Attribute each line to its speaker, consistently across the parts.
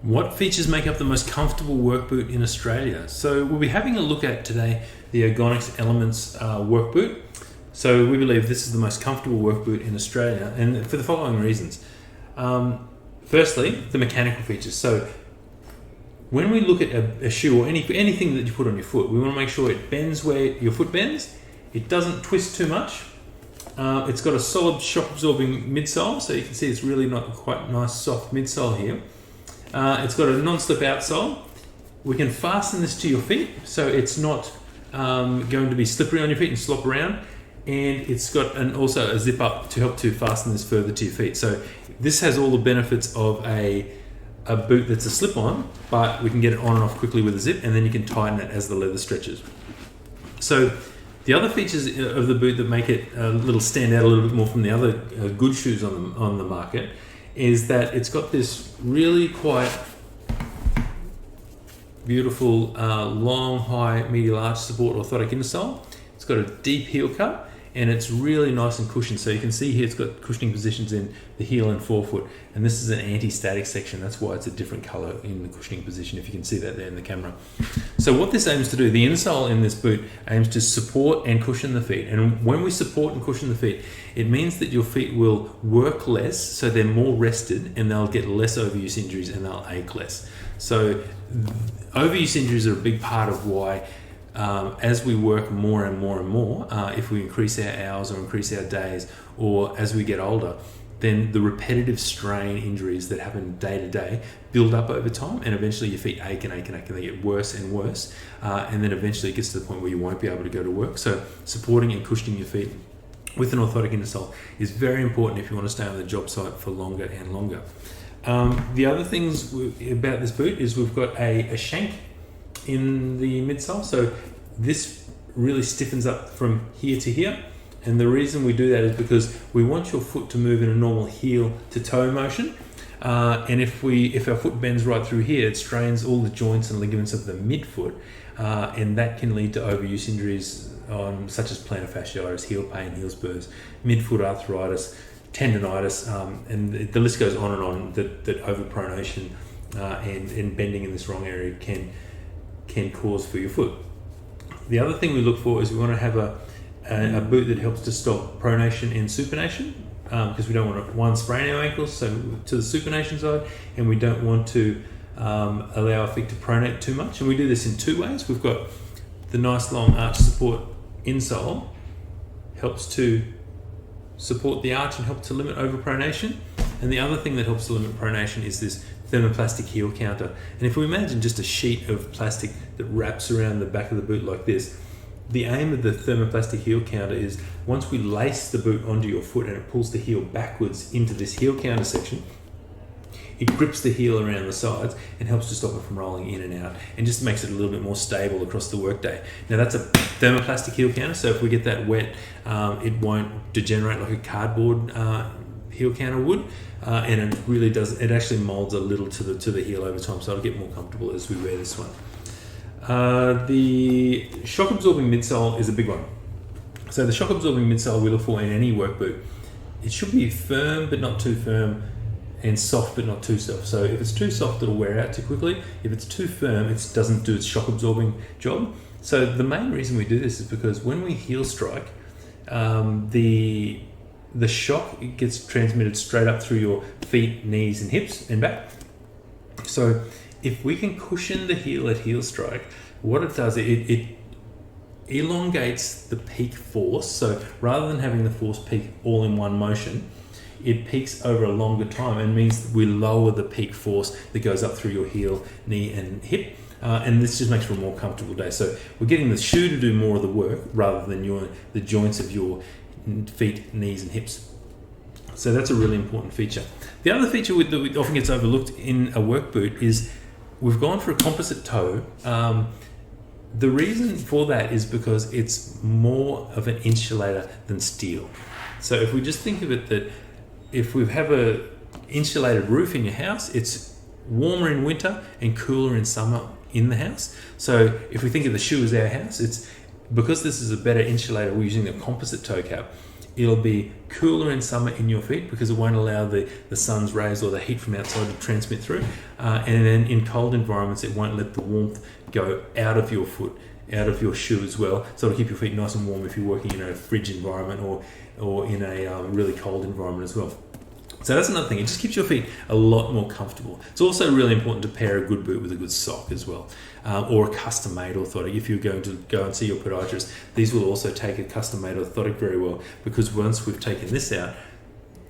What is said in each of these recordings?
Speaker 1: What features make up the most comfortable work boot in Australia? So we'll be having a look at today the Ergonix Elements work boot. So we believe this is the most comfortable work boot in Australia, and for the following reasons. Firstly, the mechanical features. So when we look at a shoe or anything that you put on your foot, we want to make sure it bends where your foot bends. It doesn't twist too much. It's got a solid shock-absorbing midsole, so you can see it's really not quite nice, soft midsole here. It's got a non-slip outsole. We can fasten this to your feet, so it's not going to be slippery on your feet and slop around. And it's got also a zip up to help to fasten this further to your feet. So this has all the benefits of a boot that's a slip-on, but we can get it on and off quickly with a zip, and then you can tighten it as the leather stretches. So the other features of the boot that make it a little stand out a little bit more from the other good shoes on the market is that it's got this really quite beautiful long, high, medial arch support orthotic insole. It's got a deep heel cut, and it's really nice and cushioned. So you can see here it's got cushioning positions in the heel and forefoot, and this is an anti-static section. That's why it's a different color in the cushioning position, if you can see that there in the camera. So what this aims to do, the insole in this boot aims to support and cushion the feet. And when we support and cushion the feet, it means that your feet will work less, so they're more rested, and they'll get less overuse injuries and they'll ache less. So overuse injuries are a big part of why as we work more and more and more, if we increase our hours or increase our days, or as we get older, then the repetitive strain injuries that happen day to day build up over time, and eventually your feet ache and ache and ache, and they get worse and worse, and then eventually it gets to the point where you won't be able to go to work. So supporting and cushioning your feet with an orthotic insole is very important if you want to stay on the job site for longer and longer. The other things about this boot is we've got a shank in the midsole, so this really stiffens up from here to here, and the reason we do that is because we want your foot to move in a normal heel to toe motion, and if our foot bends right through here, it strains all the joints and ligaments of the midfoot, and that can lead to overuse injuries such as plantar fasciitis, heel pain, heel spurs, midfoot arthritis, tendonitis, and the list goes on and on that overpronation and bending in this wrong area can cause for your foot. The other thing we look for is we want to have a boot that helps to stop pronation and supination, because we don't want to sprain our ankles, so to the supination side, and we don't want to allow our feet to pronate too much. And we do this in two ways. We've got the nice long arch support insole, helps to support the arch and help to limit overpronation. And the other thing that helps to limit pronation is this thermoplastic heel counter. And if we imagine just a sheet of plastic that wraps around the back of the boot like this, the aim of the thermoplastic heel counter is once we lace the boot onto your foot and it pulls the heel backwards into this heel counter section, it grips the heel around the sides and helps to stop it from rolling in and out, and just makes it a little bit more stable across the workday. Now that's a thermoplastic heel counter, so if we get that wet, it won't degenerate like a cardboard heel counter would, and it really does. It actually molds a little to the heel over time, so it'll get more comfortable as we wear this one. The shock absorbing midsole is a big one. So the shock absorbing midsole we look for in any work boot. It should be firm but not too firm, and soft but not too soft. So if it's too soft, it'll wear out too quickly. If it's too firm, it doesn't do its shock absorbing job. So the main reason we do this is because when we heel strike, the shock gets transmitted straight up through your feet, knees, and hips and back. So if we can cushion the heel at heel strike, what it does, it elongates the peak force. So rather than having the force peak all in one motion, it peaks over a longer time, and means that we lower the peak force that goes up through your heel, knee, and hip. And this just makes for a more comfortable day. So we're getting the shoe to do more of the work rather than the joints of your feet, knees, and hips. So that's a really important feature. The other feature that often gets overlooked in a work boot is we've gone for a composite toe. The reason for that is because it's more of an insulator than steel. So if we just think of it that if we have a insulated roof in your house, it's warmer in winter and cooler in summer in the house. So if we think of the shoe as our house, it's because this is a better insulator, we're using a composite toe cap. It'll be cooler in summer in your feet because it won't allow the sun's rays or the heat from outside to transmit through. And then in cold environments, it won't let the warmth go out of your foot, out of your shoe as well. So it'll keep your feet nice and warm if you're working in a fridge environment or in a really cold environment as well. So that's another thing. It just keeps your feet a lot more comfortable. It's also really important to pair a good boot with a good sock as well, or a custom-made orthotic. If you're going to go and see your podiatrist, these will also take a custom-made orthotic very well, because once we've taken this out,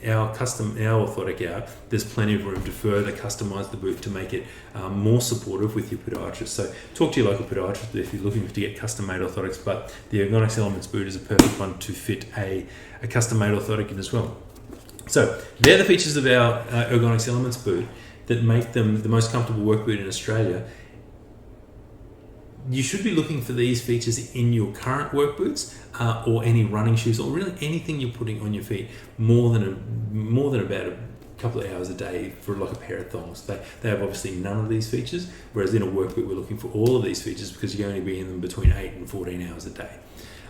Speaker 1: our orthotic out, there's plenty of room to further customize the boot to make it more supportive with your podiatrist. So talk to your local podiatrist if you're looking to get custom-made orthotics, but the Ergonix Elements boot is a perfect one to fit a custom-made orthotic in as well. So they're the features of our Ergonix Elements boot that make them the most comfortable work boot in Australia. You should be looking for these features in your current work boots or any running shoes, or really anything you're putting on your feet more than about a couple of hours a day for like a pair of thongs. They have obviously none of these features, whereas in a work boot we're looking for all of these features because you only be in them between 8 and 14 hours a day.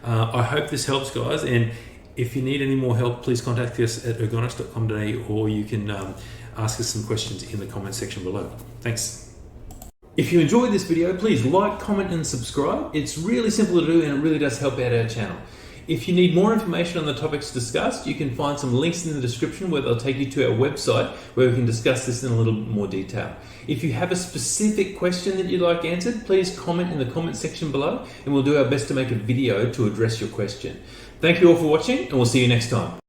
Speaker 1: I hope this helps, guys, and if you need any more help, please contact us at ergonix.com.au, or you can ask us some questions in the comment section below. Thanks. If you enjoyed this video, please like, comment and subscribe. It's really simple to do and it really does help out our channel. If you need more information on the topics discussed, you can find some links in the description where they'll take you to our website where we can discuss this in a little more detail. If you have a specific question that you'd like answered, please comment in the comment section below and we'll do our best to make a video to address your question. Thank you all for watching, and we'll see you next time.